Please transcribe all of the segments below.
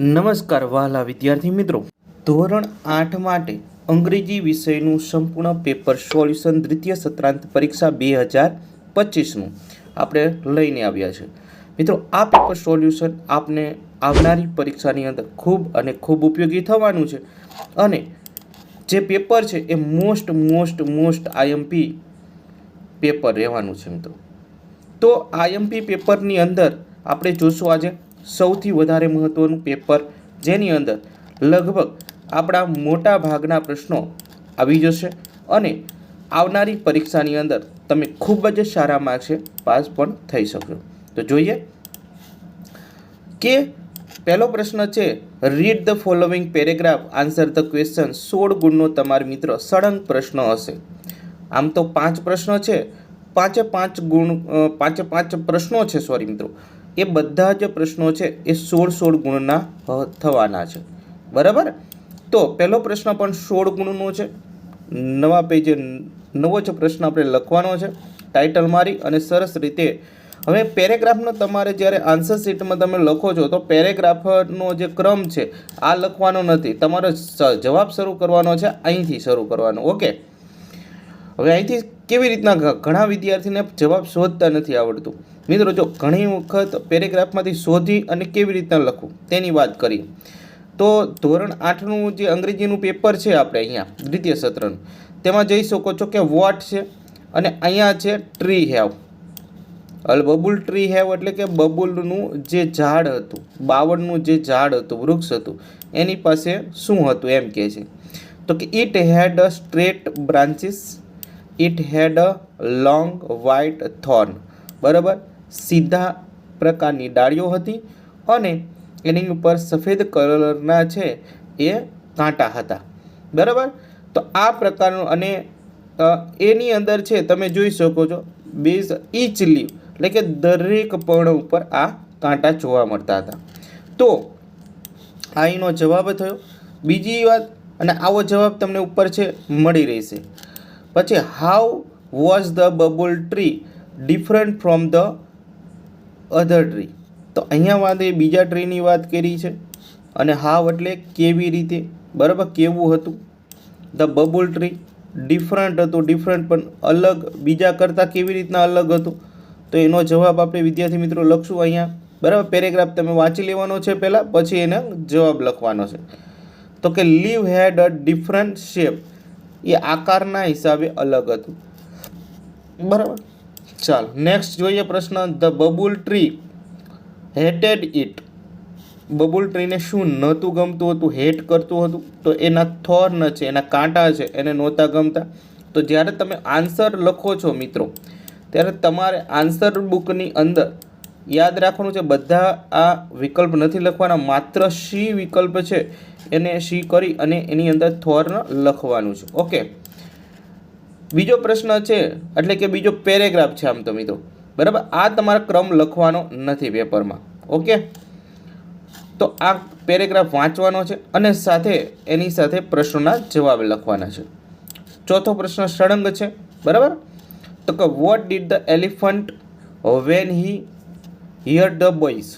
નમસ્કાર વહાલા વિદ્યાર્થી મિત્રો, ધોરણ 8 માટે અંગ્રેજી વિષયનું સંપૂર્ણ પેપર સોલ્યુશન દ્વિતીય સત્રાંત પરીક્ષા 2025નું આપણે લઈને આવ્યા છે. મિત્રો, આ પેપર સોલ્યુશન આપને આવનારી પરીક્ષાની અંદર ખૂબ ઉપયોગી થવાનું છે અને જે પેપર છે એ મોસ્ટ આઈએમપી પેપર રહેવાનું છે. મિત્રો, તો આઈએમપી પેપરની અંદર આપણે જોશું આજે સૌથી વધારે મહત્ત્વનું પેપર, જેની અંદર લગભગ આપણા મોટા ભાગના પ્રશ્નો આવી જશે અને આવનારી પરીક્ષાની અંદર તમે ખૂબ જ સારા માર્ક્સે પાસ પણ થઈ શકશો. તો જોઈએ કે પહેલો પ્રશ્ન છે, read the following paragraph, answer the question. 16 ગુણનો તમારો મિત્રો સળંગ પ્રશ્ન હશે. આમ તો 5 પ્રશ્નો છે, પાંચે પાંચ પ્રશ્નો છે મિત્રો, એ બધા જ પ્રશ્નો છે એ 16 ગુણના થવાના છે. બરાબર. તો પહેલો પ્રશ્ન પણ 16 ગુણનો છે. નવા પેજે નવો જ પ્રશ્ન આપણે લખવાનો છે, ટાઇટલ મારી અને સરસ રીતે. હવે પેરેગ્રાફનો તમારે જ્યારે આન્સર શીટમાં તમે લખો છો તો પેરેગ્રાફનો જે ક્રમ છે આ લખવાનો નથી, તમારો જવાબ શરૂ કરવાનો છે અહીંથી શરૂ કરવાનો. ઓકે. હવે અહીંથી કેવી રીતના ઘણા વિદ્યાર્થીને જવાબ શોધતા નથી આવડતું. મિત્રો, જો ઘણી વખત પેરેગ્રાફમાંથી શોધી અને કેવી રીતના લખવું તેની વાત કરી તો ધોરણ 8નું જે અંગ્રેજીનું પેપર છે આપણે અહીંયા દ્વિતીય સત્રનું, તેમાં જઈ શકો છો કે વોટ છે અને અહીંયા છે tree have. Babul tree have એટલે કે બબુલનું જે ઝાડ હતું, બાવળનું જે ઝાડ હતું, વૃક્ષ હતું, એની પાસે શું હતું એમ કહે છે. તો કે it had a straight branches, it had a long white thorn. બરાબર. સીધા પ્રકારની ડાળીઓ હતી અને એની ઉપર સફેદ કલરના છે એ કાંટા હતા. બરાબર. તો આ પ્રકારનું અને એની અંદર છે તમે જોઈ શકો છો બેઝ ઈચ લીવ એટલે કે દરેક પર્ણ ઉપર આ કાંટા જોવા મળતા હતા. તો આ એનો જવાબ થયો. બીજી વાત, અને આવો જવાબ તમને ઉપર છે મળી રહેશે. પછી how was the babul tree different from the other tree. તો અહીંયા વાત એ બીજા ટ્રીની વાત કરી છે અને હાવ એટલે કેવી રીતે. બરાબર. કેવું હતું. ધ બબુલ ટ્રી ડિફરન્ટ હતું, ડિફરન્ટ પણ અલગ, બીજા કરતાં કેવી રીતના અલગ હતું. તો એનો જવાબ આપણે વિદ્યાર્થી મિત્રો લખશું અહીંયા. બરાબર. પેરેગ્રાફ તમે વાંચી લેવાનો છે પહેલાં, પછી એને જવાબ લખવાનો છે. તો કે leave had a different shape, એ આકારના હિસાબે અલગ હતું. બરાબર. ચાલો નેક્સ્ટ જોઈએ પ્રશ્ન. The babul tree hated it. બબુલ ટ્રીને શું નહોતું ગમતું હતું, હેટ કરતું હતું? તો એના થોર્ન છે, એના કાંટા છે, એને નહોતા ગમતા. તો જ્યારે તમે આન્સર લખો છો મિત્રો, ત્યારે તમારે આન્સર બુકની અંદર યાદ રાખવાનું છે, બધા આ વિકલ્પ નથી લખવાના, માત્ર સી વિકલ્પ છે એને સી કરી અને એની અંદર થોર્ન લખવાનું છે. ઓકે. બીજો પ્રશ્ન છે એટલે કે બીજો પેરેગ્રાફ છે આમ તો મિત્રો. બરાબર. આ તમારે ક્રમ લખવાનો નથી પેપરમાં. ઓકે. તો આ પેરેગ્રાફ વાંચવાનો છે અને સાથે એની સાથે પ્રશ્નોના જવાબ લખવાના છે. ચોથો પ્રશ્ન સળંગ છે. બરાબર. તો કે what did the elephant when he here the boys.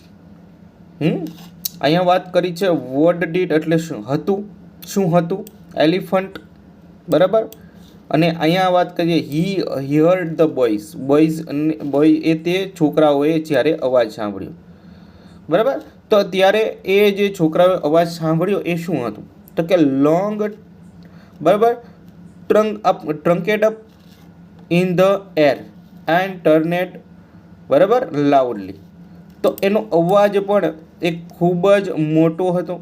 અહીંયા વાત કરી છે વોટ ડીડ એટલે શું હતું એલિફન્ટ. બરાબર. અને અહીંયા વાત કરીએ હી હિયર્ડ ધ બોય એ તે છોકરાઓએ જ્યારે અવાજ સાંભળ્યો. બરાબર. તો ત્યારે એ જે છોકરાઓએ અવાજ સાંભળ્યો એ શું હતું? તો કે લોંગ, બરાબર, trunked up in the air and turned, બરાબર, લાઉડલી. તો એનો અવાજ પણ એ ખૂબ જ મોટો હતો.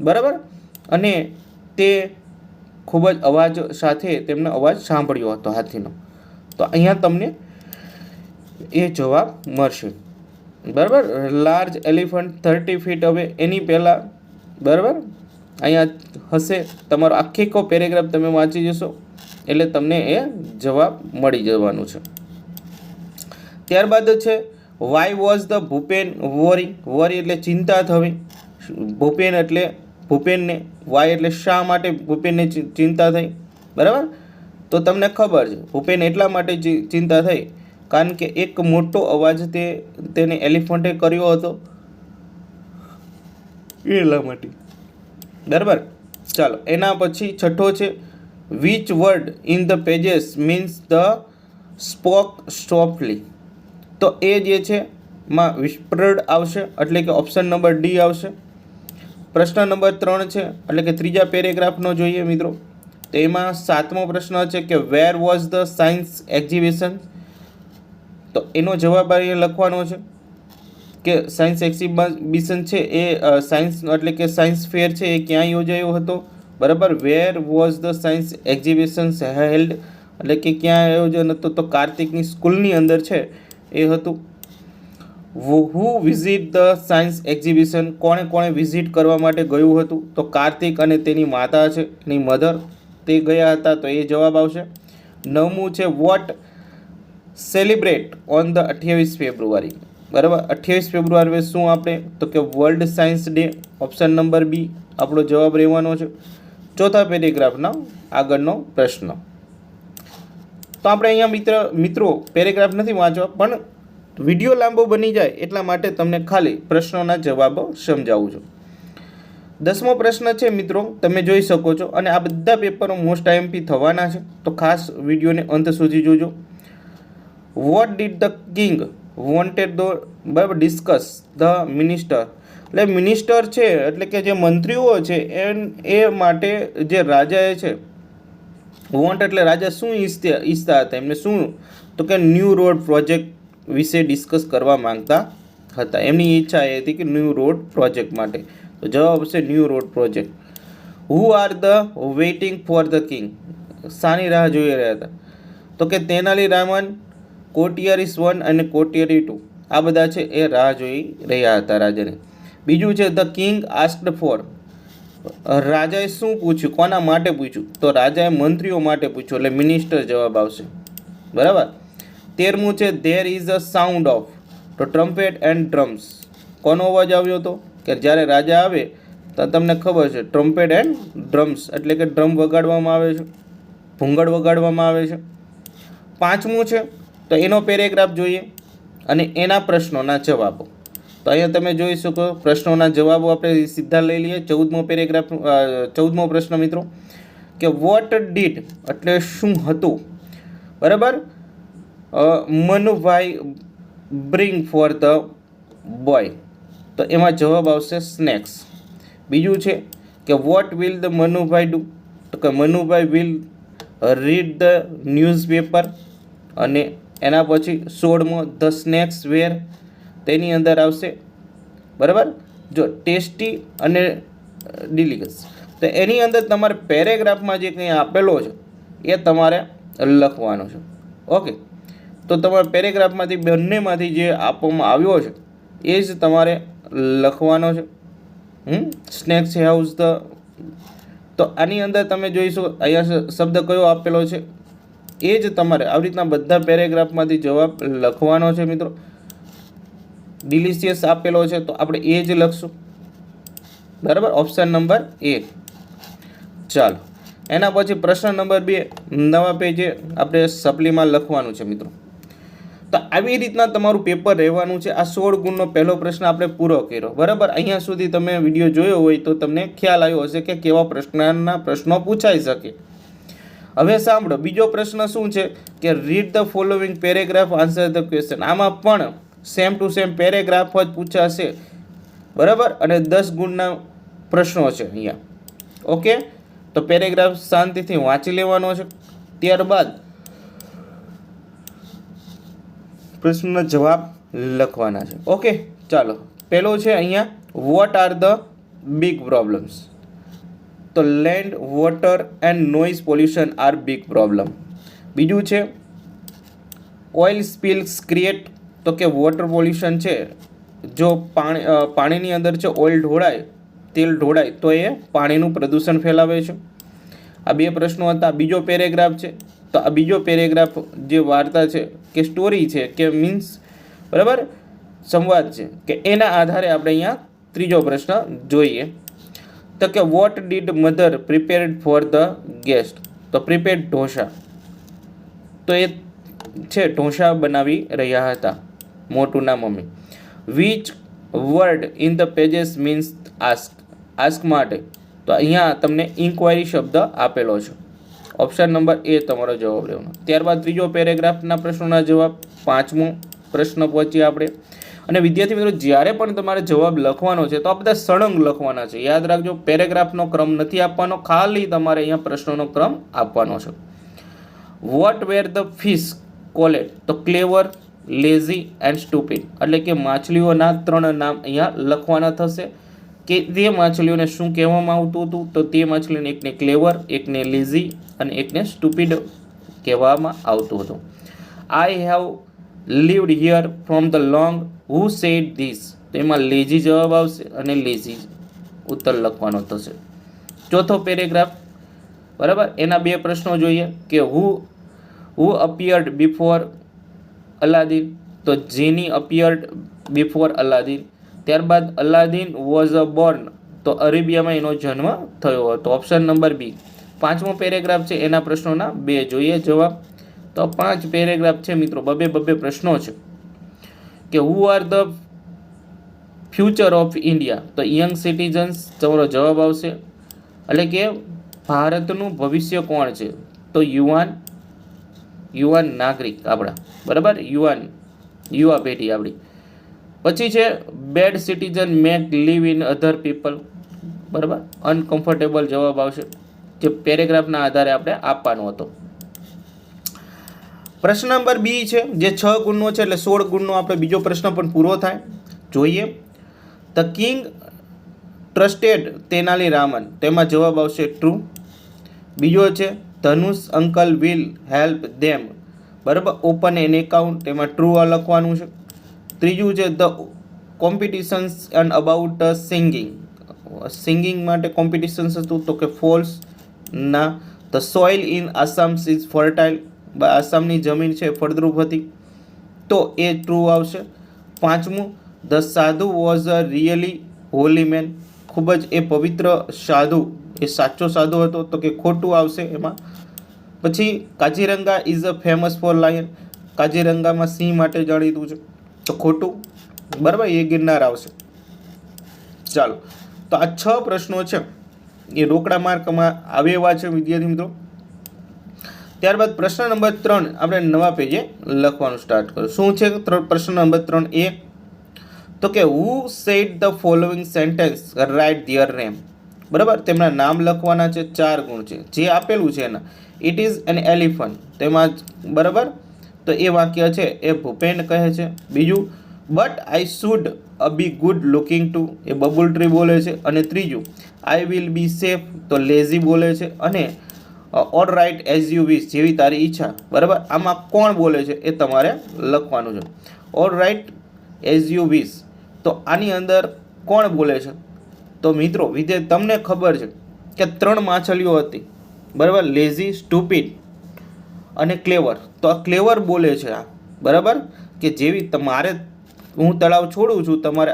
બરાબર. અને તે ખૂબ જ અવાજ સાથે તેમનો અવાજ સાંભળ્યો હતો હાથીનો. તો અહીંયા તમને એ જવાબ મળશે. બરાબર. લાર્જ એલિફન્ટ 30 ફીટ હવે એની પહેલાં. બરાબર. અહીંયા હશે તમારો આખો પેરેગ્રાફ તમે વાંચી જશો એટલે તમને એ જવાબ મળી જવાનું છે. ત્યારબાદ છે વાય વોઝ ધ ભૂપેન વરી એટલે ચિંતા થવી. ભૂપેન એટલે ભૂપેનને, વાય એટલે શા માટે ભૂપેનને ચિંતા થઈ. બરાબર. તો તમને ખબર છે ભૂપેન એટલા માટે ચિંતા થઈ કારણ કે એક મોટો અવાજ તેને એલિફન્ટે કર્યો હતો એટલા માટે બરાબર. ચાલો એના પછી છઠ્ઠો છે which word in the pages means the spoke softly. તો એ જે છે માં વિસ્પર્ડ આવશે એટલે કે ઓપ્શન નંબર ડી આવશે. પ્રશ્ન નંબર 3 છે એટલે કે ત્રીજા પેરેગ્રાફનો જોઈએ મિત્રો. તો એમાં 7મો પ્રશ્ન છે કે where was the science exhibition. તો એનો જવાબ અહીંયા લખવાનો છે કે સાયન્સ એક્ઝિબિશન છે એ સાયન્સ એટલે કે સાયન્સ ફેર છે એ ક્યાં યોજાયો હતો. બરાબર. Where was the science exhibition held એટલે કે ક્યાં આયોજન હતું તો કાર્તિકની સ્કૂલની અંદર છે એ હતું. હુ વિઝિટ ધ સાયન્સ એક્ઝિબિશન કોણે કોણે વિઝિટ કરવા માટે ગયું હતું તો કાર્તિક અને તેની માતા છે એની મધર તે ગયા હતા. તો એ જવાબ આવશે. 9મું છે what celebrate on the 28 February. બરાબર. 28 ફેબ્રુઆરી શું આપણે તો કે world science day. Option number B આપણો જવાબ રહેવાનો છે. ચોથા પેરેગ્રાફના આગળનો પ્રશ્ન. તો આપણે અહીંયા મિત્રો પેરેગ્રાફ નથી વાંચવા પણ વિડીયો લાંબો બની જાય એટલા માટે તમને ખાલી પ્રશ્નોના જવાબો સમજાવું છું. 10મો પ્રશ્ન છે મિત્રો તમે જોઈ શકો છો અને આ બધા પેપરો મોસ્ટ આઈએમપી થવાના છે તો ખાસ વિડીયોને અંત સુધી જોજો. Vote did the king wanted the બરાબર ડિસ્કસ ધ મિનિસ્ટર. એટલે મિનિસ્ટર છે એટલે કે જે મંત્રીઓ છે એ માટે જે રાજાએ છે વોન્ટ એટલે રાજા શું ઈચ્છતા હતા એમને શું તો કે ન્યૂ રોડ પ્રોજેક્ટ વિશે ડિસ્કસ કરવા માંગતા હતા. એમની ઈચ્છા એ હતી કે ન્યૂ રોડ પ્રોજેક્ટ માટે. તો જવાબ છે new road project. Who are the waiting for the king. શાની રાહ જોઈ રહ્યા હતા તો કે તેનાલી રામન, કોટિયારીસ 1 અને કોટિયારી 2 આ બધા છે એ રાહ જોઈ રહ્યા હતા રાજાને. બીજું છે ધ કિંગ આસ્ક્ડ ફોર. રાજાએ શું પૂછ્યું કોના માટે પૂછ્યું તો રાજાએ મંત્રીઓ માટે પૂછ્યું એટલે મિનિસ્ટર જવાબ આવશે. બરાબર. 13મું છે there is a sound of તો ટ્રમ્પેટ એન્ડ ડ્રમ્સ. કોનો અવાજ આવ્યો હતો કે જ્યારે રાજા આવે તો તમને ખબર છે ટ્રમ્પેટ એન્ડ ડ્રમ્સ એટલે કે ડ્રમ વગાડવામાં આવે છે, ભૂંગળ વગાડવામાં આવે છે. 5મું છે તો એનો પેરેગ્રાફ જોઈએ અને એના પ્રશ્નોના જવાબો. તો અહીંયા તમે જોઈ શકો પ્રશ્નોના જવાબો આપણે સીધા લઈ લઈએ. 14મો પેરેગ્રાફ 14મો પ્રશ્ન મિત્રો કે વોટ ડીડ એટલે શું હતું. બરાબર. Manubhai bring for the boy. તો એમાં જવાબ આવશે સ્નેક્સ. બીજું છે કે what will the Manubhai do તો કે Manubhai will read the newspaper. અને એના પછી 16મો ધ સ્નેક્સ વેર તેની અંદર આવશે. બરાબર. જો ટેસ્ટી અને ડિલિગસ તો એની અંદર તમારે પેરેગ્રાફમાં જે કંઈ આપેલો છે એ તમારે લખવાનો છે. ઓકે. તો તમારે પેરેગ્રાફમાંથી બંનેમાંથી જે આપવામાં આવ્યો છે એ જ તમારે લખવાનો છે. સ્નેક્સ હાઉસ ધ તો આની અંદર તમે જોઈશો અહીંયા શબ્દ કયો આપેલો છે એ જ તમારે આવી રીતના બધા પેરેગ્રાફમાંથી જવાબ લખવાનો છે મિત્રો. ડિલિશિયસ આપેલો છે તો આપણે એ જ લખશું. બરાબર. ઓપ્શન નંબર એ. ચાલો એના પછી પ્રશ્ન નંબર 2 નવા પેજે આપણે સપ્લીમાં લખવાનું છે મિત્રો. તો આવી રીતના તમારું પેપર રહેવાનું છે. આ 16 ગુણનો પહેલો પ્રશ્ન આપણે પૂરો કર્યો. બરાબર. અહીંયા સુધી તમે વિડીયો જોયો હોય તો તમને ખ્યાલ આવ્યો હશે કે કેવા પ્રશ્નો પૂછાઈ શકે. હવે સાંભળો બીજો પ્રશ્ન શું છે કે read the following paragraph answer the question. આમાં પણ સેમ ટુ સેમ પેરેગ્રાફ જ પૂછાશે. બરાબર. અને 10 ગુણના પ્રશ્નો છે અહીંયા. ઓકે. તો પેરેગ્રાફ શાંતિથી વાંચી લેવાનો છે. ત્યારબાદ પ્રશ્નના જવાબ લખવાના છે. ઓકે. ચાલો પહેલો છે અહીંયા what are the big problems. તો land, water and noise pollution are big problem. બીજું છે ઓઇલ સ્પિલ્સ ક્રિએટ તો કે વોટર પોલ્યુશન છે જો પાણીની અંદર છે ઓઇલ ઢોળાય તેલ ઢોળાય તો એ પાણીનું પ્રદૂષણ ફેલાવે છે. આ 2 પ્રશ્નો હતા. બીજો પેરેગ્રાફ છે તો આ બીજો પેરેગ્રાફ જે વાર્તા છે કે સ્ટોરી છે કે મીન્સ બરાબર સંવાદ છે કે એના આધારે આપણે અહીંયા ત્રીજો પ્રશ્ન જોઈએ તો કે what did mother prepared for the guest. તો પ્રિપેર્ડ ઢોસા. તો એ છે ઢોસા બનાવી રહ્યા હતા મોટુના મમ્મી. Which word in the pages means ask. Ask માટે તો અહીંયા તમને ઇન્ક્વાયરી શબ્દ આપેલો છે. ઓપ્શન નંબર એ તમારો જવાબ લેવાનો. ત્યારબાદ ત્રીજો પેરેગ્રાફના પ્રશ્નોના જવાબ. પાંચમો પ્રશ્ન પહોંચીએ આપણે. અને વિદ્યાર્થી મિત્રો, જ્યારે પણ તમારે જવાબ લખવાનો છે તો આ બધા સળંગ લખવાના છે. યાદ રાખજો, પેરેગ્રાફનો ક્રમ નથી આપવાનો, ખાલી તમારે અહીંયા પ્રશ્નોનો ક્રમ આપવાનો છે. What were the fish called? તો ક્લેવર, લેઝી એન્ડ સ્ટુપિડ. એટલે કે માછલીઓના 3 નામ અહીંયા લખવાના થશે કે તે માછલીઓને શું કહેવામાં આવતું હતું. તો તે માછલીને એકને ક્લેવર, એકને લેઝી અને એકને સ્ટુપિડ કહેવામાં આવતું હતું. I have lived here from the long. Who said this? તો એમાં લેઝી જવાબ આવશે અને લેઝી ઉત્તર લખવાનો થશે. ચોથો પેરેગ્રાફ, બરાબર, એના 2 પ્રશ્નો જોઈએ કે હુ અપિયર્ડ બિફોર અલાદીન? તો જેની અપિયર્ડ બિફોર અલાદીન. ત્યારબાદ અલાદીન વોઝ અ બોર્ન. તો અરેબિયામાં એનો જન્મ થયો હતો. Option number B. પાંચમો પેરેગ્રાફ છે, એના પ્રશ્નોના 2 જોઈએ જવાબ. તો 5 પેરેગ્રાફ છે મિત્રો, બબે પ્રશ્નો છે કે હુ are the future of India? તો યંગ સિટીઝન્સ તમારો જવાબ આવશે. એટલે કે ભારતનું ભવિષ્ય કોણ છે? તો યુવાન નાગરિક આપણા, બરાબર, યુવા પેઢી આપણી. પછી છે bad citizen make live in other people, બરાબર, અનકમ્ફર્ટેબલ જવાબ આવશે, જે પેરેગ્રાફના આધારે આપણે આપવાનો હતો. પ્રશ્ન નંબર બી છે, જે 6 ગુણનો છે, એટલે 16 ગુણનો આપણે બીજો પ્રશ્ન પણ પૂરો થાય. જોઈએ. The king trusted Tenali Raman. તેમાં જવાબ આવશે ટ્રુ. બીજો છે ધનુષ અંકલ વિલ હેલ્પ ધેમ, બરાબર, ઓપન એન એકાઉન્ટ. તેમાં ટ્રુ લખવાનું છે. ત્રીજું છે the competitions and about singing માટે કોમ્પિટિશન્સ હતું, તો કે ફોલ્સ ના. The soil in Assam is fertile. આસામની જમીન છે ફળદ્રુપ હતી, તો એ ટ્રુ આવશે. પાંચમું, the sadhu was a really holy man. ખૂબ જ એ પવિત્ર સાધુ, એ સાચો સાધુ હતો, તો કે ખોટું આવશે એમાં. પછી Kaziranga is a famous for lion. કાજીરંગામાં સિંહ માટે જાણીતું છે, તો ખોટું, બરાબર, એ ગિરનાર આવશે. ચાલો, તો આ 6 પ્રશ્નો છે એ રોકડા માર્કમાં આવે એવા છે વિદ્યાર્થી મિત્રો. ત્યારબાદ પ્રશ્ન નંબર 3 આપણે નવા પેજે લખવાનું સ્ટાર્ટ કરીશું. શું છે પ્રશ્ન નંબર 3 એ? તો કે who said the following sentence write their name. બરાબર, તેમના નામ લખવાના છે. 4 ગુણ છે જે આપેલું છે એના. It is an elephant. તેમાં, બરાબર, તો એ વાક્ય છે એ ભૂપેન કહે છે. બીજું, but I should be good looking too, એ બબુલ ટ્રી બોલે છે. અને ત્રીજું, આઈ વિલ બી સેફ, તો લેઝી બોલે છે. અને all right as you wish, જેવી તારી ઈચ્છા. બરાબર, આમાં કોણ બોલે છે એ તમારે લખવાનું છે. All right as you wish, તો આની અંદર કોણ બોલે છે? તો મિત્રો વિદ્યાર્થી, તમને ખબર છે કે 3 માછલીઓ હતી, બરાબર, લેઝી, સ્ટુપિડ અને ક્લેવર. તો આ ક્લેવર બોલે છે આ, બરાબર, કે જેવી તમારે, હું તળાવ છોડું છું, તમારે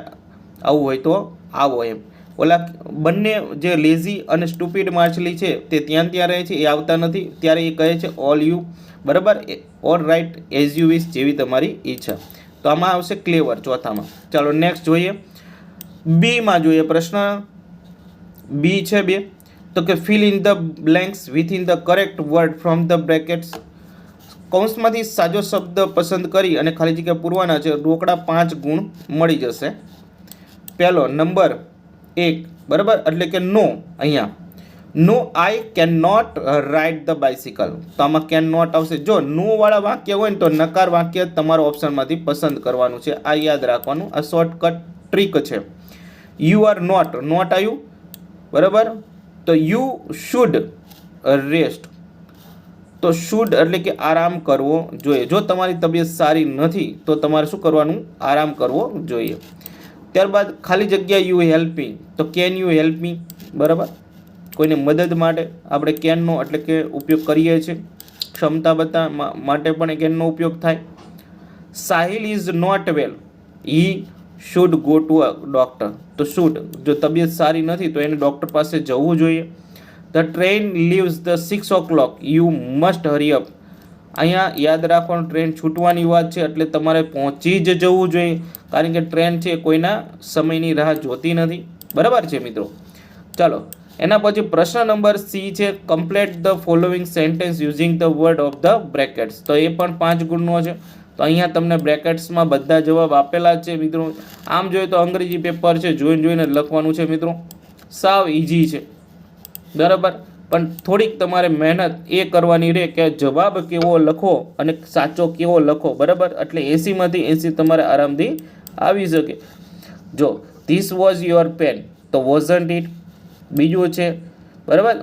આવવું હોય તો આવો એમ. ઓલા બંને જે લેઝી અને સ્ટુપિડ માછલી છે તે ત્યાં રહે છે, એ આવતા નથી. ત્યારે એ કહે છે ઓલ યુ, બરાબર, all right as you wish, જેવી તમારી ઈચ્છા. તો આમાં આવશે ક્લેવર ચોથામાં. ચાલો નેક્સ્ટ જોઈએ. બીમાં જોઈએ પ્રશ્ન. બી છે 2, તો કે fill in the blanks within the correct word from the brackets. કૌંસમાંથી સાચો શબ્દ પસંદ કરી અને ખાલી જગ્યા પૂરવાના છે. રોકડા 5 ગુણ મળી જશે. પહેલો નંબર 1, બરાબર, એટલે કે નો. અહીંયા no I can not ride the bicycle. તો આમાં કેન નોટ આવશે. જો નો વાળા વાક્ય હોય ને તો નકાર વાક્ય તમારો ઓપ્શનમાંથી પસંદ કરવાનું છે. આ યાદ રાખવાનું, આ શોર્ટકટ ટ્રીક છે. યુ આર નોટ આવ્યું, બરાબર, તો યુ શુડ રેસ્ટ. તો શુડ એટલે કે આરામ કરવો જોઈએ. જો તમારી તબિયત સારી નથી તો તમારે શું કરવાનું? આરામ કરવો જોઈએ. ત્યારબાદ ખાલી જગ્યા યુ હેલ્પ મી, તો કેન યુ હેલ્પ મી, બરાબર, કોઈને મદદ માટે આપણે કેનનો એટલે કે ઉપયોગ કરીએ છીએ. ક્ષમતા બતાવવા માટે પણ કેનનો ઉપયોગ થાય. Sahil is not well, he should go to a doctor. તો શુડ, જો તબિયત સારી નથી તો એને ડૉક્ટર પાસે જવું જોઈએ. The train leaves the 6 o'clock, you must Hari up. અહીંયા યાદ રાખવાનું ટ્રેન છૂટવાની વાત છે એટલે તમારે પહોંચી જ જવું જોઈએ, કારણ કે ટ્રેન છે કોઈના સમયની રાહ જોતી નથી. બરાબર છે મિત્રો. ચાલો એના પછી પ્રશ્ન નંબર સી છે, complete the following sentence using the word of the brackets. તો એ પણ 5 ગુણનો છે. તો અહીંયા તમને બ્રેકેટ્સમાં બધા જવાબ આપેલા જ છે મિત્રો. આમ જોઈએ તો અંગ્રેજી પેપર છે, જોઈને લખવાનું છે મિત્રો. સાવ ઇઝી છે. બરાબર, પણ થોડીક તમારે મહેનત એ કરવાની રહે કે જવાબ કેવો લખો અને સાચો કેવો લખો. બરાબર, એટલે 80માંથી 80 તમારે આરામથી આવી શકે. જો ધીસ વોઝ યોર પેન, તો વોઝન્ટ ઇટ. બીજું છે બરાબર,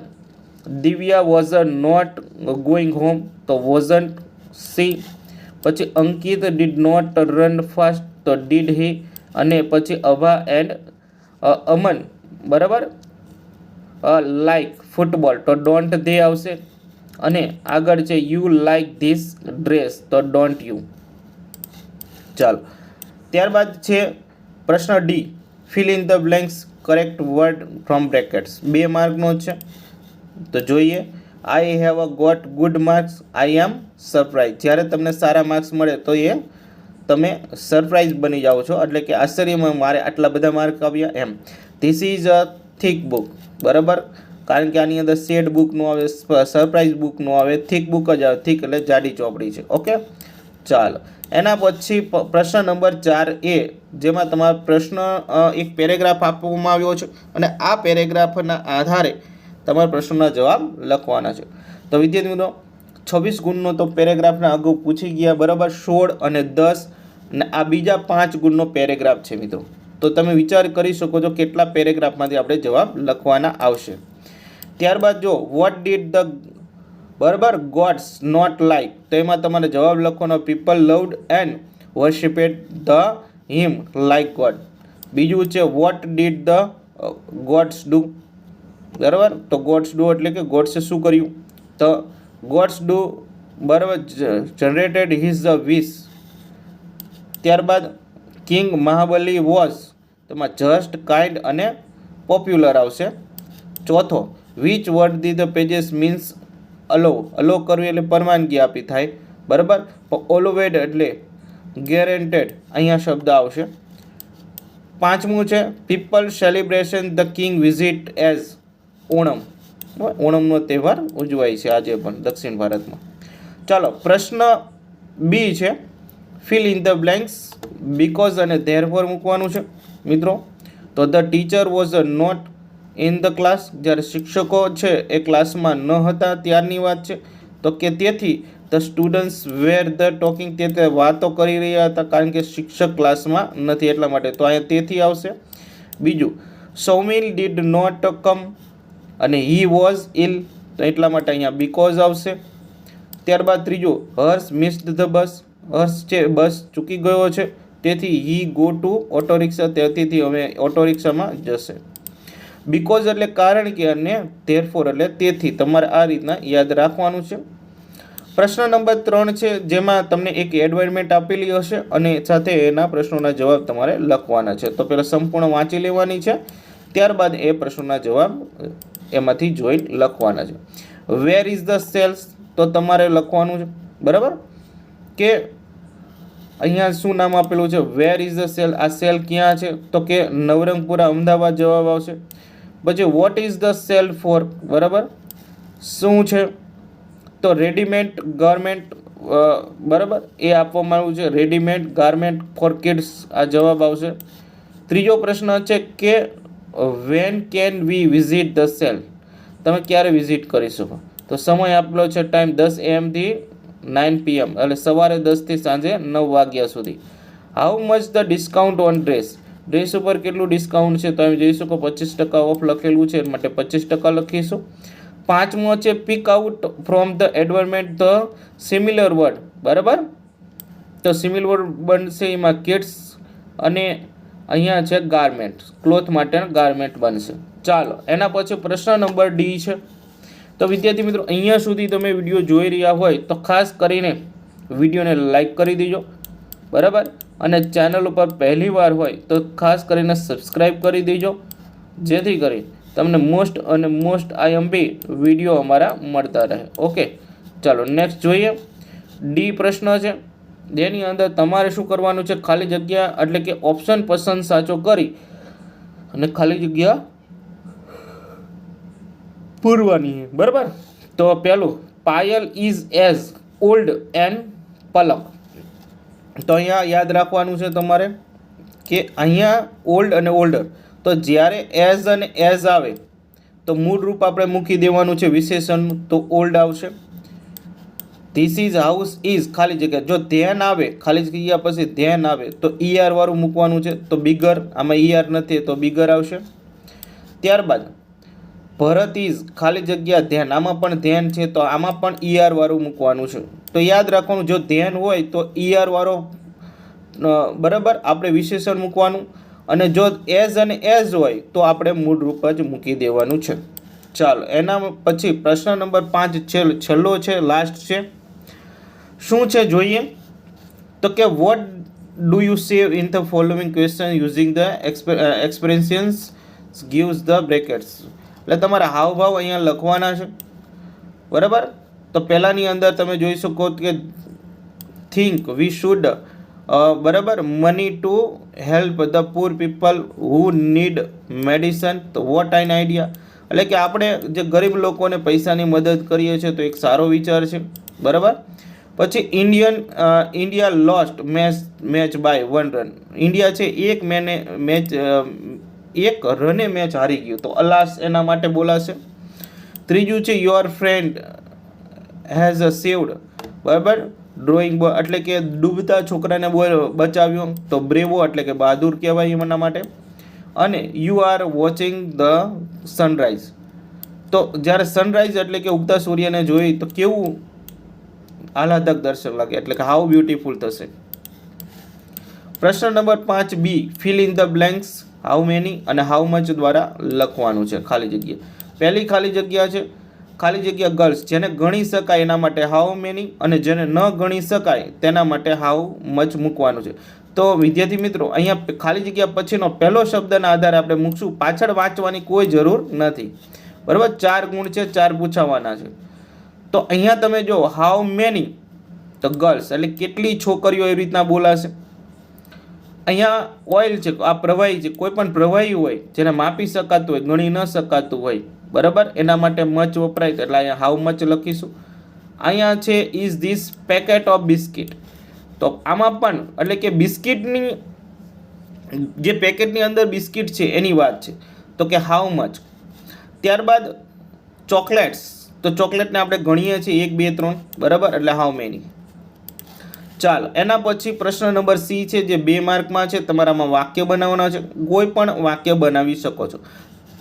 Divya was not going home, તો વોઝન્ટ સી. પછી Ankit did not run fast, તો ડીડ હી. અને પછી અભા એન્ડ અમન બરાબર લાઈક ફૂટબોલ, તો ડોન્ટ ધે આવશે. અને આગળ છે યુ લાઈક ધીસ ડ્રેસ, તો ડોન્ટ યુ. ચાલો ત્યારબાદ છે પ્રશ્ન D, fill in the blanks correct word from brackets. 2 માર્કનો છે. તો જોઈએ, I have got good marks, I am surprise. જ્યારે તમને સારા માર્ક્સ મળે તો એ તમે સરપ્રાઇઝ બની જાઓ છો, એટલે કે આશ્ચર્યમાં મારે આટલા બધા માર્ક આવ્યા એમ. This is a thick book. બરાબર, કારણ કે આની અંદર શેડ બુક નો આવે, સરપ્રાઇઝ બુક નો આવે, થિક બુક જ આવે. થિક એટલે જાડી ચોપડી છે. ઓકે, ચાલો એના પછી પ્રશ્ન નંબર 4A, જેમાં તમારો પ્રશ્ન એક પેરેગ્રાફ આપવામાં આવ્યો છે અને આ પેરેગ્રાફના આધારે તમારા પ્રશ્નના જવાબ લખવાના છે. તો વિદ્યાર્થી મિત્રો 26 ગુણનો તો પેરેગ્રાફના અગાઉ પૂછી ગયા. બરાબર, 16 અને 10 અને આ બીજા 5 ગુણનો પેરેગ્રાફ છે મિત્રો. તો તમે વિચાર કરી શકો છો કેટલા પેરેગ્રાફમાંથી આપણે જવાબ લખવાના આવશે. ત્યારબાદ જો વોટ ડીડ ધ બરાબર ગોડ્સ નોટ લાઈક, તો એમાં તમારે જવાબ લખવાનો people loved and worshipped the him like god. બીજું છે what did the gods do. બરાબર, તો ગોડ્સ ડુ એટલે કે ગોડ્સે શું કર્યું, તો ગોડ્સ ડુ બરાબર જનરેટેડ હિઝ ધ વિશ. ત્યારબાદ કિંગ મહાબલી વોઝ, તેમાં જસ્ટ કાઇન્ડ અને પોપ્યુલર આવશે. ચોથો which word the the pages means allow કરવી એટલે પરવાનગી આપી થાય. બરાબર, ઓલોવેડ એટલે ગેરેન્ટેડ, અહીંયા શબ્દ આવશે. પાંચમું છે people celebration the king visit as Onam. ઓણમનો તહેવાર ઉજવાય છે આજે પણ દક્ષિણ ભારતમાં. ચાલો પ્રશ્ન બી છે, fill in the blanks because અને ધેરફોર મૂકવાનું છે મિત્રો. તો the teacher was not in the class, જ્યારે શિક્ષકો છે એ ક્લાસમાં ન હતા ત્યારની વાત છે. તો કે તેથી the students were the talking, તે વાતો કરી રહ્યા હતા કારણ કે શિક્ષક ક્લાસમાં નથી એટલા માટે. તો અહીંયા તેથી આવશે. બીજું સૌમિલ ડીડ નોટ કમ અને હી વોઝ ઇલ, તો એટલા માટે અહીંયા બીકોઝ આવશે. ત્યારબાદ ત્રીજો હર્ષ મિસ્ડ ધ બસ, હર્ષ છે બસ ચૂકી ગયો છે તેથી he go to auto rickshaw, તેથી અમે ઓટો રિક્ષામાં જશે. બીકોઝ એટલે કારણ કે અને ધેરફોર એટલે તેથી. તમારે આ રીતના યાદ રાખવાનું છે. પ્રશ્ન નંબર 3 છે, જેમાં તમને એક એડવાઇરમેન્ટ આપેલી હશે અને સાથે એના પ્રશ્નોના જવાબ તમારે લખવાના છે. તો પહેલાં સંપૂર્ણ વાંચી લેવાની છે, ત્યારબાદ એ પ્રશ્નોના જવાબ એમાંથી જોઈને લખવાના છે. વેર ઇઝ ધ સેલ્સ, તો તમારે લખવાનું છે. બરાબર, કે અહીંયા શું નામ આપેલું છે, વેર ઇઝ ધ સેલ, આ સેલ ક્યાં છે, તો કે નવરંગપુરા અમદાવાદ જવાબ આવશે. પછી what is the cell four, બરાબર શું છે, તો રેડીમેડ ગાર્મેન્ટ બરાબર એ આપવામાં આવ્યું છે, રેડીમેડ ગાર્મેન્ટ ફોર કિડ્સ આ જવાબ આવશે. ત્રીજો પ્રશ્ન છે કે when can we visit the cell, તમે ક્યારે વિઝિટ કરી શકો, તો સમય આપેલો છે ટાઈમ 10 AM થી 9 PM, એટલે સવારે 10 થી સાંજે 9 વાગ્યા સુધી. How much the discount on dress, dress ઉપર કેટલું ડિસ્કાઉન્ટ છે, તો તમે જોઈ શકો 25% ઓફ લખેલું છે માટે 25% લખીશું. પાંચમો છે pick out from the advertisement the similar word, બરાબર તો સિમિલર વર્ડ બનશે એમાં કિડ્સ અને અહીંયા છે ગાર્મેન્ટ, ક્લોથ માટેના ગાર્મેન્ટ બનશે. ચાલો એના પછી પ્રશ્ન નંબર ડી છે. તો વિદ્યાર્થી મિત્રો અહીંયા સુધી તમે વિડીયો જોઈ રહ્યા હોય તો ખાસ કરીને વિડીયોને લાઈક કરી દેજો, બરાબર, અને ચેનલ ઉપર પહેલી વાર હોય તો ખાસ કરીને સબસ્ક્રાઈબ કરી દેજો, જેથી કરી તમને મોસ્ટ અને મોસ્ટ IMP વિડીયો અમારા મળતા રહે. ઓકે, ચાલો નેક્સ્ટ જોઈએ. ડી પ્રશ્ન છે જેની અંદર તમારે શું કરવાનું છે, ખાલી જગ્યા એટલે કે ઓપ્શન પસંદ સાચો કરી અને ખાલી જગ્યા પૂરવાની છે, બરાબર. તો પહેલું, Payal is as old and Palak. તો અહીંયા યાદ રાખવાનું છે તમારે કે અહીંયા ઓલ્ડ અને ઓલ્ડર, તો જ્યારે એઝ અને એઝ આવે તો મૂળ રૂપ આપણે મૂકી દેવાનું છે વિશેષણનું, તો ઓલ્ડ આવશે. ધીસ ઇઝ હાઉસ ઇઝ ખાલી જગ્યા, જો ધ્યાન આવે ખાલી જગ્યા પછી ધ્યાન આવે તો ઈઆર વાળું મૂકવાનું છે, તો બિગર, આમાં ઈઆર નથી તો બિગર આવશે. ત્યારબાદ ભરત ઇઝ ખાલી જગ્યા ધ્યાન, આમાં પણ ધ્યાન છે તો આમાં પણ ઈઆર વાળું મૂકવાનું છે. તો યાદ રાખવાનું, જો ધ્યાન હોય તો ઈઆર વાળો બરાબર આપણે વિશેષણ મૂકવાનું, અને જો એઝ અને એઝ હોય તો આપણે મૂળ રૂપ જ મૂકી દેવાનું છે. ચાલો એના પછી પ્રશ્ન નંબર 5 છેલ્લો છે, લાસ્ટ છે. શું છે જોઈએ તો કે what do you save in the following question using the expressions gives the brackets. એટલે તમારા હાવભાવ અહીંયા લખવાના છે, બરાબર. તો પહેલાંની અંદર તમે જોઈ શકો કે થિંક વી શુડ બરાબર money to help the poor people who need medicine. તો વોટ એન આઈડિયા, એટલે કે આપણે જે ગરીબ લોકોને પૈસાની મદદ કરીએ છીએ તો એક સારો વિચાર છે, બરાબર. પછી India lost match by 1 run. India છે એક રને મેચ હારી ગયું, તો અલાસ એના માટે બોલાશે. ત્રીજું છે યોર ફ્રેન્ડ હેઝ સેવ્ડ, બરાબર ડ્રોઈંગ બોય એટલે કે ડૂબતા છોકરાને બચાવ્યો, તો બ્રેવો એટલે કે બહાદુર કહેવાય એમના માટે. અને you are watching the sunrise, તો જ્યારે સનરાઈઝ એટલે કે ઉગતા સૂર્યને જોઈ તો કેવું આહલાદક દર્શન લાગે, એટલે કે હાઉ બ્યુટીફુલ થશે. પ્રશ્ન number 5 B, fill in the blanks how many અને હાઉ મચ દ્વારા લખવાનું છે ખાલી જગ્યા. પહેલી ખાલી જગ્યા છે ખાલી જગ્યા ગર્લ્સ, જેને ગણી શકાય એના માટે હાઉ મેની, અને જેને ન ગણી શકાય તેના માટે હાઉ મચ મૂકવાનું છે. તો વિદ્યાર્થી મિત્રો અહીંયા ખાલી જગ્યા પછીનો પહેલો શબ્દના આધારે આપણે મૂકશું, પાછળ વાંચવાની કોઈ જરૂર નથી, બરાબર. 4 ગુણ છે, 4 પૂછાવાના છે. તો અહીંયા તમે જો હાઉ મેની તો ગર્લ્સ એટલે કેટલી છોકરીઓ એવી રીતના બોલાશે. અહીંયા ઓઇલ છે, આ પ્રવાહી છે, કોઈ પણ પ્રવાહી હોય જેને માપી શકાતું હોય, ગણી ન શકાતું હોય, બરાબર, એના માટે મચ વપરાય, એટલે અહીંયા હાઉ મચ લખીશું. અહીંયા છે is this packet of biscuit, તો આમાં પણ એટલે કે બિસ્કિટની જે પેકેટની અંદર બિસ્કિટ છે એની વાત છે, તો કે હાઉ મચ. ત્યારબાદ ચોકલેટ્સ, તો ચોકલેટને આપણે ગણીએ છીએ 1 2 3, બરાબર, એટલે હાઉ મેની. ચાલો એના પછી પ્રશ્ન નંબર સી છે જે 2 માર્કમાં છે. તમારામાં વાક્ય બનાવવાના છે, કોઈ પણ વાક્ય બનાવી શકો છો,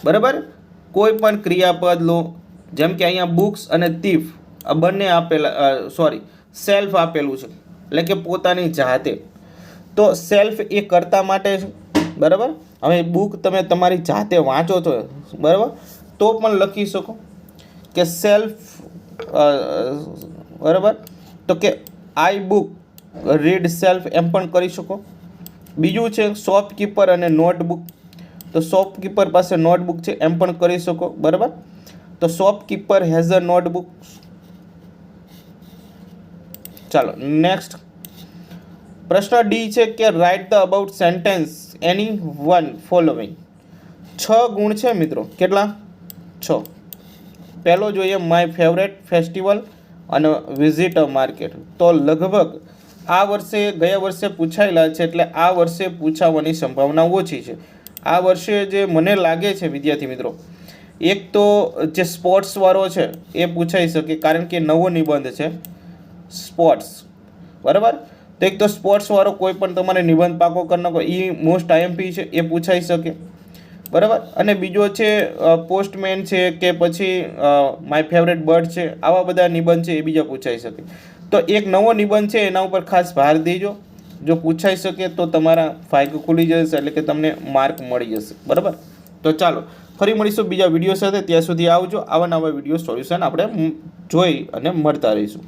બરાબર. કોઈ પણ ક્રિયાપદ લો, જેમ કે અહીંયા બુક્સ અને થીફ આ બંને આપેલા, સેલ્ફ આપેલું છે એટલે કે પોતાની જાતે. તો સેલ્ફ એ કરતા માટે છે, બરાબર. હવે બુક તમે તમારી જાતે વાંચો છો, બરાબર, તો પણ લખી શકો કે સેલ્ફ, બરાબર. તો કે આઈ બુક રીડ સેલ્ફ એમ પણ કરી શકો. બીજું છે શોપકીપર અને નોટબુક, તો શોપકીપર પાસે નોટબુક છે એમ પણ કરી શકો, બરાબર. તો શોપકીપર હેઝ અ નોટબુક. ચાલો નેક્સ્ટ પ્રશ્ન ડી છે કે write the about sentence any one following. 6 ગુણ છે મિત્રો, કેટલા? 6. પહેલો જોઈએ માય ફેવરેટ ફેસ્ટિવલ અને વિઝિટ અ માર્કેટ. તો લગભગ આ વર્ષે ગયા વર્ષે પૂછાયેલા છે, એટલે આ વર્ષે પૂછાવાની સંભાવના ઓછી છે. આ વર્ષે જે મને લાગે છે વિદ્યાર્થી મિત્રો, એક તો જે સ્પોર્ટ્સવાળો છે એ પૂછાઈ શકે, કારણ કે નવો નિબંધ છે સ્પોર્ટ્સ, બરાબર. તો એક તો સ્પોર્ટ્સવાળો કોઈ પણ તમારે નિબંધ પાકો કરી નાખો, એ મોસ્ટ આઈએમપી છે, એ પૂછાઈ શકે, બરાબર. અને બીજો છે પોસ્ટમેન છે કે પછી માય ફેવરેટ બર્ડ છે, આવા બધા નિબંધ છે એ બીજા પૂછાઈ શકે. તો એક નવો નિબંધ છે એના ઉપર ખાસ ભાર દેજો, જો પૂછાઈ શકે તો તમારા ફાયદો ખુલી જશે, એટલે કે તમને માર્ક મળી જશે, બરાબર. તો ચાલો ફરી મળીશું બીજા વિડીયો સાથે, ત્યાં સુધી આવજો. આવા નવા વિડીયો સોલ્યુશન આપણે જોઈ અને મળતા રહીશું.